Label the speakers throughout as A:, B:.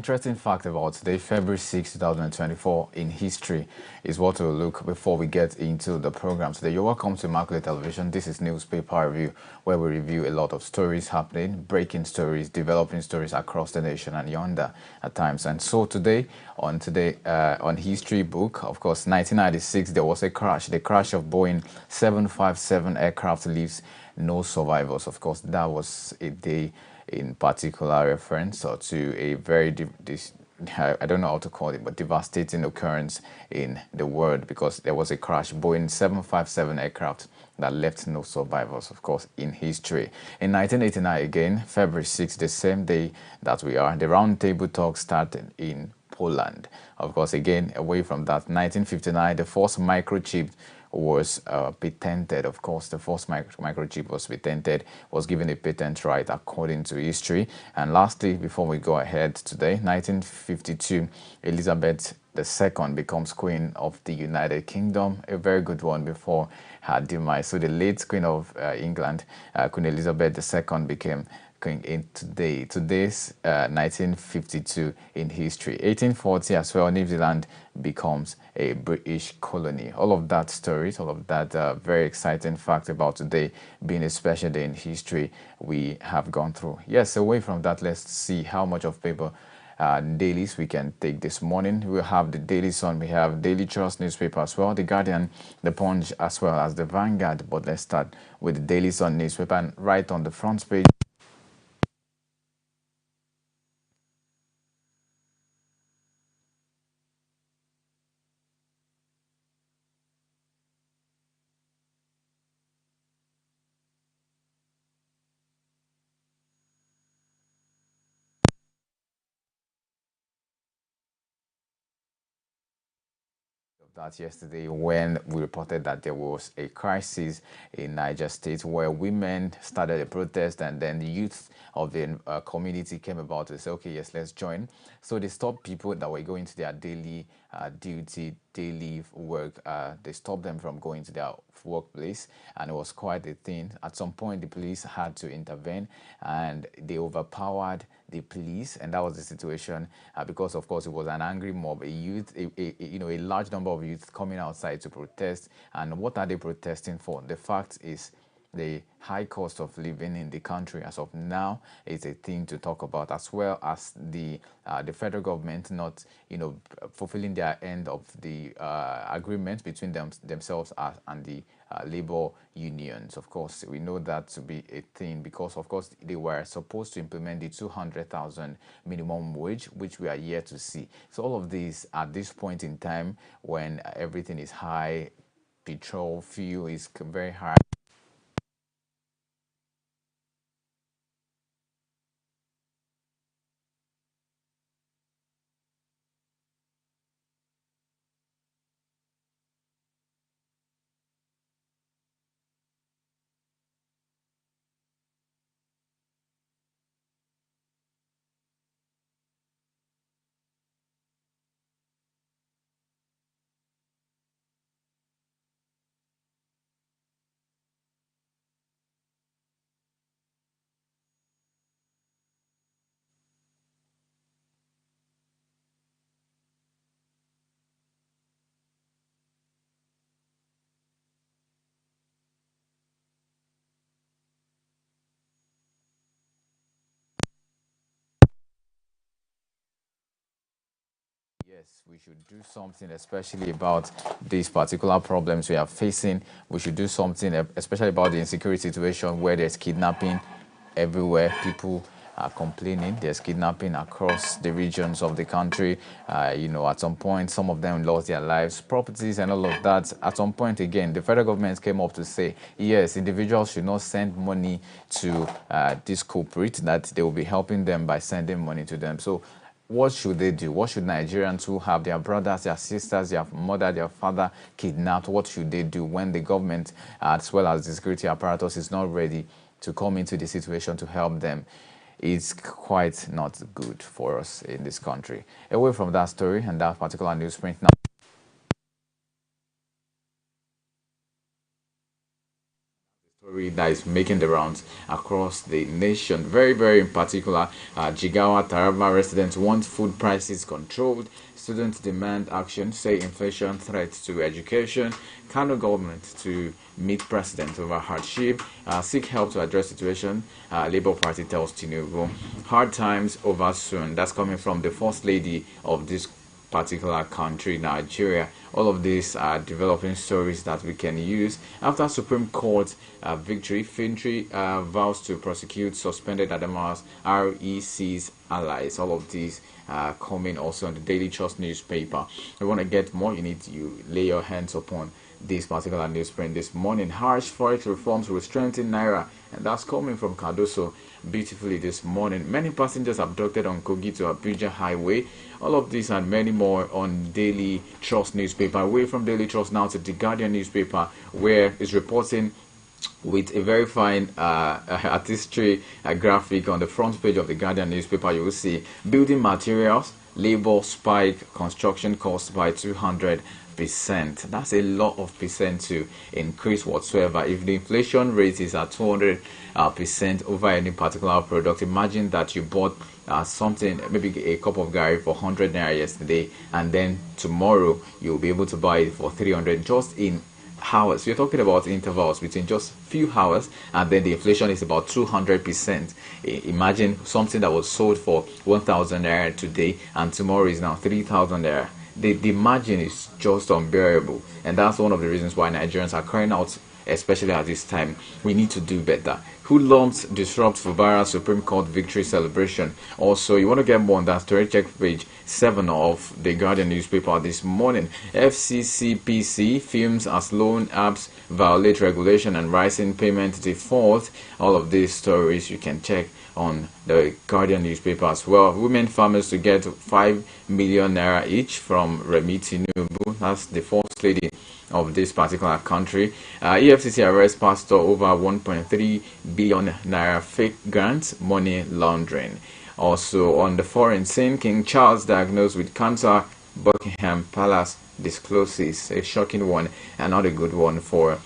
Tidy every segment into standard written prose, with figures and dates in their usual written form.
A: interesting fact about today, February 6, 2024, in history, is what we'll look before we get into the program today. You're welcome to Immaculate Television. This is Newspaper Review, where we review a lot of stories happening, breaking stories, developing stories across the nation and yonder at times. And so on History Book, of course, 1996, there was a crash. The crash of Boeing 757 aircraft leaves no survivors. Of course, that was a day in particular reference or to a very I don't know how to call it, but devastating occurrence in the world, because there was a crash, Boeing 757 aircraft, that left no survivors, of course, in history. In 1989, again, February 6th, the same day that we are, the round table talk started in Poland. Of course, again, away from that, 1959, the first microchip was patented. Of course, the first microchip was patented, was given a patent right according to history. And lastly, before we go ahead today, 1952, Elizabeth II becomes Queen of the United Kingdom, a very good one before her demise. So the late Queen of England, Queen Elizabeth II, became going in today's 1952 in history. 1840 as well, New Zealand becomes a British colony. All of that stories, all of that very exciting fact about today being a special day in history we have gone through. Yes, away from that, let's see how much of paper dailies we can take this morning. We'll have the Daily Sun, we have Daily Trust newspaper as well, the Guardian, the Punch, as well as the Vanguard. But let's start with the Daily Sun newspaper, and right on the front page, that yesterday when we reported that there was a crisis in Niger State where women started a protest, and then the youth of the community came about to say, okay, yes, let's join. So they stopped people that were going to their daily duty, daily work. They stopped them from going to their workplace, and it was quite a thing. At some point, the police had to intervene, and they overpowered the police, and that was the situation because, of course, it was an angry mob, a youth, a large number of youth coming outside to protest. And what are they protesting for? The fact is, the high cost of living in the country as of now is a thing to talk about, as well as the federal government not fulfilling their end of the agreement between themselves and the labor unions. Of course, we know that to be a thing because, of course, they were supposed to implement the 200,000 minimum wage, which we are yet to see. So all of this at this point in time when everything is high, petrol, fuel is very high. Yes, we should do something, especially about these particular problems we are facing. We should do something, especially about the insecurity situation where there's kidnapping everywhere. People are complaining. There's kidnapping across the regions of the country. At some point, some of them lost their lives, properties, and all of that. At some point, again, the federal government came up to say, yes, individuals should not send money to this corporate, that they will be helping them by sending money to them. So what should they do? What should Nigerians who have their brothers, their sisters, their mother, their father kidnapped, what should they do when the government, as well as the security apparatus, is not ready to come into the situation to help them? It's quite not good for us in this country. Away from that story and that particular newsprint now, Story that is making the rounds across the nation. Very, very in particular, Jigawa Taraba residents want food prices controlled. Students demand action, say inflation threats to education. Kano government to meet president over hardship. Seek help to address situation. Labour Party tells Tinubu. Hard times over soon. That's coming from the first lady of this particular country, Nigeria. All of these are developing stories that we can use. After Supreme Court victory, Fintri vows to prosecute suspended Adama's REC's allies. All of these are coming also on the Daily Trust newspaper. If you want to get more, you need to lay your hands upon this particular newsprint this morning. Harsh forex reforms will strengthen Naira, and that's coming from Cardoso beautifully this morning. Many passengers abducted on Kogi to Abuja Highway. All of these and many more on Daily Trust newspaper. Away from Daily Trust now to The Guardian newspaper, where it's reporting with a very fine artistry graphic on the front page of The Guardian newspaper. You will see building materials, labor spike, construction costs by 200%. That's a lot of percent to increase whatsoever. If the inflation rate is at 200% over any particular product, imagine that you bought something, maybe a cup of gari for 100 naira yesterday, and then tomorrow you'll be able to buy it for 300 just in hours. We're talking about intervals between just few hours, and then the inflation is about 200%. Imagine something that was sold for 1,000 naira today and tomorrow is now 3,000 naira. The margin is just unbearable, and that's one of the reasons why Nigerians are crying out, especially at this time. We need to do better. Hoodlums disrupt Fubara Supreme Court victory celebration. Also, you want to get more on that story, check page 7 of The Guardian newspaper this morning. FCCPC films as loan apps violate regulation and rising payment default. All of these stories you can check on The Guardian newspaper as well. Women farmers to get 5 million naira each from Remi Tinubu. That's the first lady of this particular country. EFCC arrests pastor over 1.3 billion naira fake grants, money laundering. Also on the foreign scene, King Charles diagnosed with cancer. Buckingham Palace discloses a shocking one and not a good one for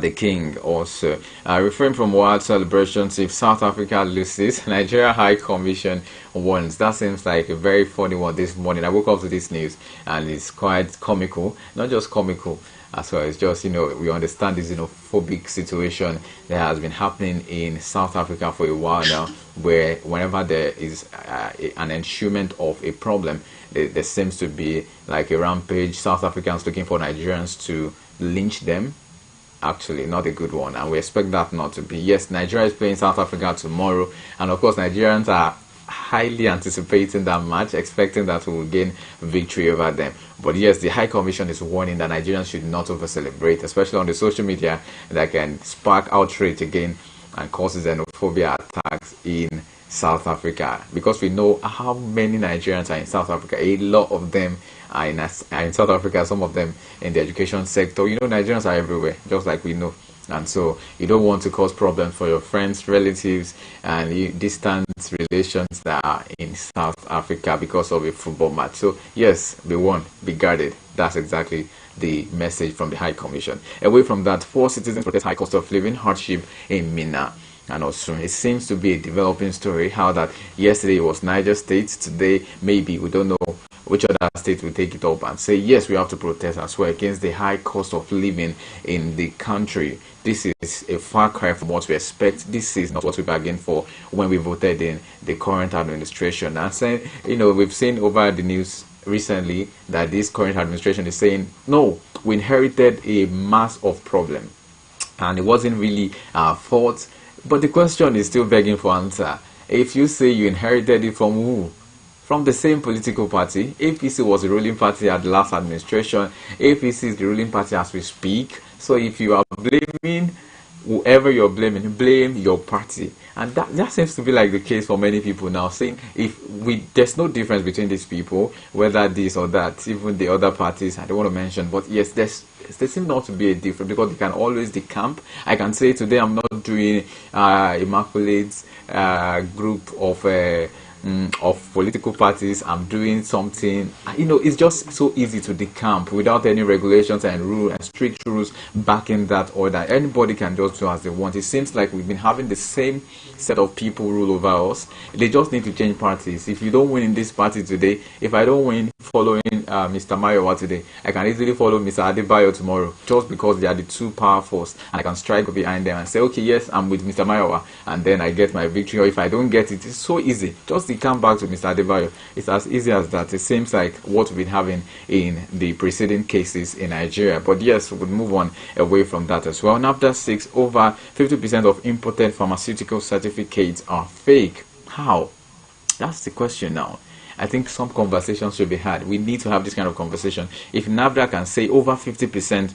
A: the king. Also refrain from wild celebrations if South Africa loses. Nigeria High Commission warns. That seems like a very funny one this morning. I woke up to this news and it's quite comical. Not just comical as well, it's just, we understand this xenophobic situation that has been happening in South Africa for a while now, where whenever there is an ensuement of a problem, there seems to be like a rampage. South Africans looking for Nigerians to lynch them. Actually, not a good one, and we expect that not to be. Yes, Nigeria is playing South Africa tomorrow, and of course Nigerians are highly anticipating that match, expecting that we will gain victory over them. But yes, the High Commission is warning that Nigerians should not over celebrate, especially on the social media, that can spark outrage again and cause xenophobia attacks in South Africa, because we know how many Nigerians are in South Africa. A lot of them are in South Africa, some of them in the education sector. Nigerians are everywhere, just like we know. And so you don't want to cause problems for your friends, relatives, and distant relations that are in South Africa because of a football match. So yes, be warned, be guarded. That's exactly the message from the High Commission. Away from that, 4 citizens protest high cost of living hardship in Minna. And also, it seems to be a developing story, how that yesterday it was Niger State, today maybe we don't know which other state will take it up and say, yes, we have to protest as well against the high cost of living in the country. This is a far cry from what we expect. This is not what we bargained for when we voted in the current administration. And saying, we've seen over the news recently that this current administration is saying, no, we inherited a mass of problem, and it wasn't really our fault. But the question is still begging for answer. If you say you inherited it from who? From the same political party. APC was the ruling party at the last administration. APC is the ruling party as we speak. So if you are blaming whoever you're blaming, blame your party. And that seems to be like the case for many people now, saying there's no difference between these people, whether this or that, even the other parties, I don't want to mention, but yes, there seems not to be a difference, because they can always decamp. I can say today I'm not doing Immaculate's group of of political parties. I'm doing something. It's just so easy to decamp without any regulations and rule and strict rules backing that order. Anybody can just do as they want. It seems like we've been having the same set of people rule over us. They just need to change parties. If you don't win in this party today, if I don't win following Mr. Mayowa today, I can easily follow Mr. Adebayo tomorrow, just because they are the two power force, and I can strike behind them and say, okay, yes, I'm with Mr. Mayowa, and then I get my victory. Or if I don't get it, it's so easy. Just come back to Mr. Adebayo. It's as easy as that. It seems like what we've been having in the preceding cases in Nigeria. But yes, we'll move on away from that as well. NAFDAC 6, over 50% of imported pharmaceutical certificates are fake. How? That's the question now. I think some conversations should be had. We need to have this kind of conversation. If NAFDAC can say over 50%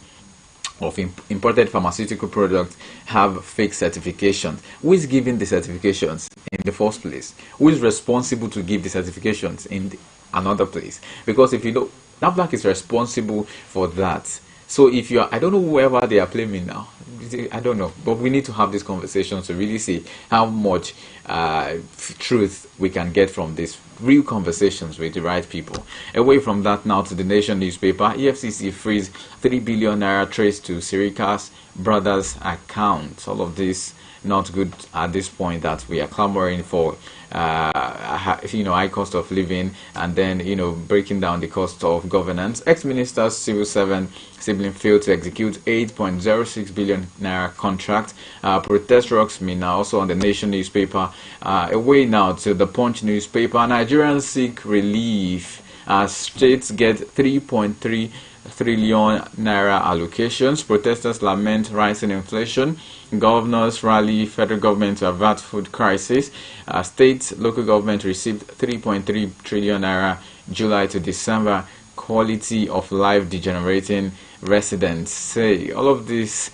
A: of imported pharmaceutical products have fake certifications, who is giving the certifications in the first place? Who is responsible to give the certifications in another place? Because if you know, NAFDAC is responsible for that. So if I don't know whoever they are blaming now, I don't know, but we need to have this conversation to really see how much truth we can get from this. Real conversations with the right people. Away from that, now to the Nation newspaper. EFCC frees 3 billion naira traced to Sirika's brother's account. All of this not good at this point, that we are clamoring for high cost of living, and then breaking down the cost of governance. Ex-minister's civil servant sibling failed to execute 8.06 billion naira contract. Protest rocks me now. Also on the Nation newspaper. Away now to the Punch newspaper. Nigerians seek relief as states get 3.3 trillion naira allocations. Protesters lament rising inflation. Governors rally federal government to avert food crisis. State local government received 3.3 trillion naira July to December. Quality of life degenerating, residents say. All of these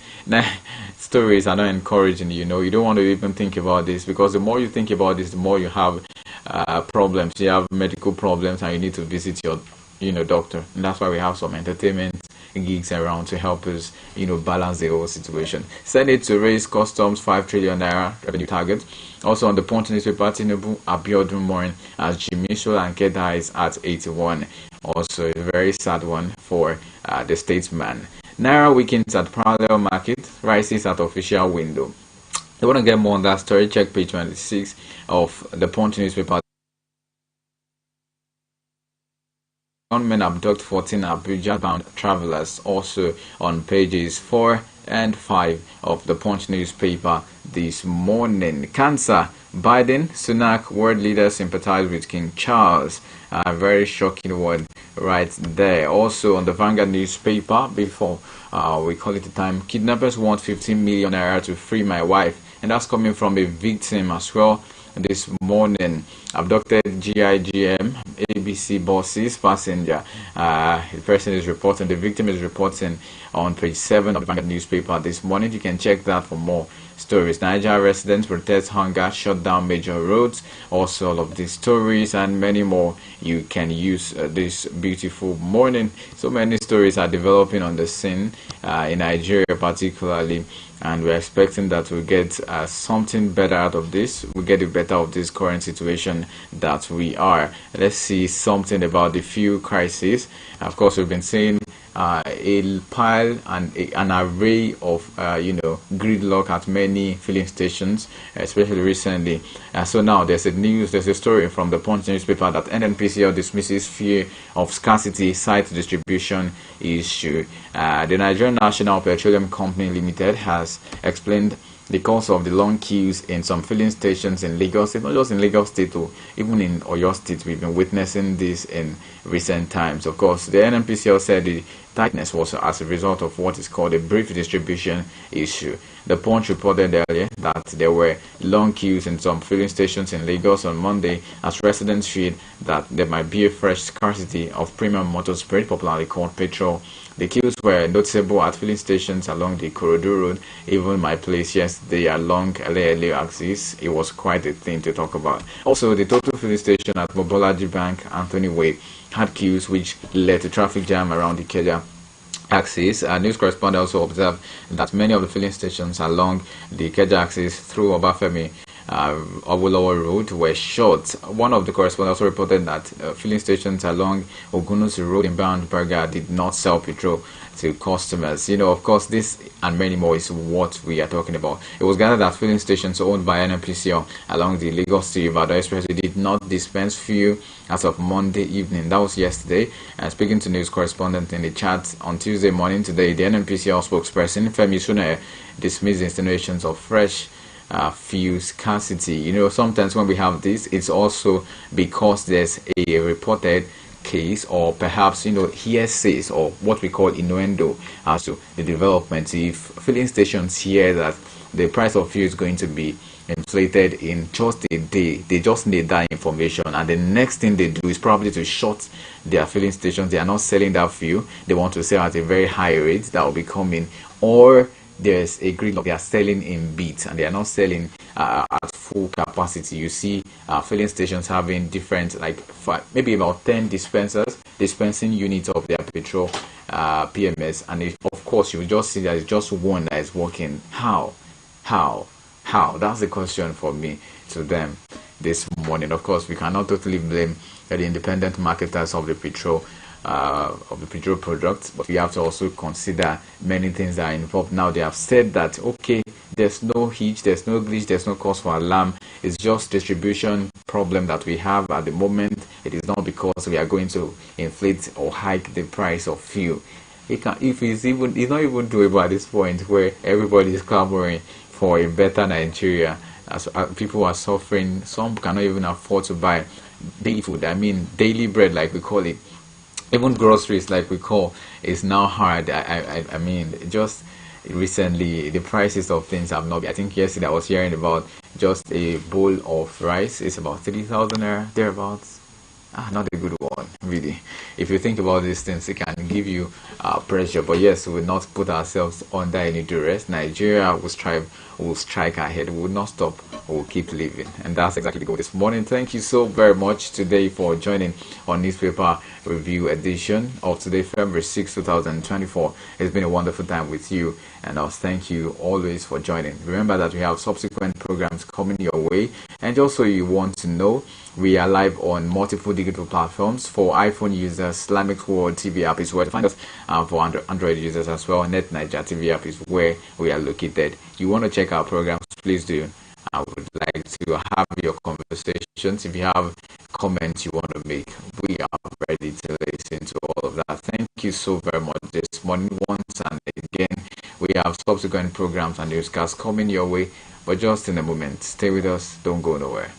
A: stories are not encouraging. You don't want to even think about this, because the more you think about this, the more you have problems. You have medical problems, and you need to visit your doctor. And that's why we have some entertainment gigs around to help us balance the whole situation. Senate to raise customs 5 trillion naira revenue target. Also on the Punch newspaper, Tinubu Abiodun Morin as Jimmy Solanke dies at 81. Also a very sad one for the statesman. Naira weakens at parallel market, rises at official window. If you want to get more on that story, check page 26 of the Punch newspaper. Gunmen abduct 14 Abuja-bound travelers, also on pages 4 and 5 of the Punch newspaper this morning. Cancer, Biden, Sunak, world leaders sympathize with King Charles. A very shocking one right there. Also on the Vanguard newspaper, before we call it the time, kidnappers want 15 million naira to free my wife. And that's coming from a victim as well. This morning, abducted GIGM ABC buses passenger. The person is reporting, the victim is reporting on page 7 of the Vanguard newspaper this morning. You can check that for more stories. Niger residents protest hunger, shut down major roads. Also all of these stories and many more you can use this beautiful morning. So many stories are developing on the scene in Nigeria particularly, and we're expecting that we'll get something better out of this. We'll get the better of this current situation that we are. Let's see something about the fuel crisis. Of course, we've been seeing a pile and an array of gridlock at many filling stations, especially recently. So now there's a story from the Punch newspaper that NNPCL dismisses fear of scarcity site distribution issue. The Nigerian National Petroleum Company Limited has explained the cause of the long queues in some filling stations in Lagos. It's not just in Lagos State, even in Oyo State, we've been witnessing this in recent times. Of course, the NNPCL said the tightness was as a result of what is called a brief distribution issue. The Punch reported earlier that there were long queues in some filling stations in Lagos on Monday, as residents feared that there might be a fresh scarcity of premium motor spirit, popularly called petrol. The queues were noticeable at filling stations along the Ikorodu Road, even my place yesterday along LA axis. It was quite a thing to talk about. Also, the total filling station at Mobolaji Bank, Anthony Way, had queues which led to traffic jam around the Ikeja axis. A news correspondent also observed that many of the filling stations along the Ikeja axis through Obafemi Awolowo Road were shut. One of the correspondents also reported that filling stations along Ogunusi Road in Bound Burger did not sell petrol to customers. Of course, this and many more is what we are talking about. It was gathered that filling stations owned by NNPCL along the Lagos to Ibadan Expressway did not dispense fuel as of Monday evening. That was yesterday. And speaking to news correspondent in the chat on Tuesday morning today, the NNPCL spokesperson Femi Sunaya dismissed insinuations of fresh fuel scarcity. Sometimes when we have this, it's also because there's a reported case, or perhaps hearsays, or what we call innuendo as to the development. If filling stations hear that the price of fuel is going to be inflated in just a day, they just need that information, and the next thing they do is probably to shut their filling stations. They are not selling that fuel, they want to sell at a very high rate that will be coming, or there's a grid, they are selling in bits and they are not selling at full capacity. You see filling stations having different, like maybe about 10 dispensing units of their petrol PMS, and of course you just see that it's just one that is working. How? That's the question for me to them this morning. Of course, we cannot totally blame the independent marketers of the petrol products, but we have to also consider many things that are involved. Now they have said that okay, there's no hitch, there's no glitch, there's no cause for alarm. It's just distribution problem that we have at the moment. It is not because we are going to inflate or hike the price of fuel. It's not even doable at this point where everybody is clamoring for a better Nigeria. As people are suffering, some cannot even afford to buy daily food. I mean, daily bread, like we call it. Even groceries, like we call, is now hard. I mean, just recently the prices of things have not been. I think yesterday I was hearing about just a bowl of rice is about 3,000 naira thereabouts. Not a good one, really. If you think about these things, it can give you pressure. But yes, we will not put ourselves under any duress. Nigeria will strive, will strike ahead. We will not stop. We will keep living. And that's exactly the goal this morning. Thank you so very much today for joining on Newspaper Review edition of today, February 6, 2024. It's been a wonderful time with you. And I'll thank you always for joining. Remember that we have subsequent programs coming your way. And also, you want to know, we are live on multiple digital platforms. For iPhone users, Islamic World TV app is where to find us. For Android users as well, Net Niger TV app is where we are located. You want to check our programs, please do. I would like to have your conversations. If you have comments you want to make, we are ready to listen to all of that. Thank you so very much this morning once and again. We have subsequent programs and newscasts coming your way, but just in a moment. Stay with us, don't go nowhere.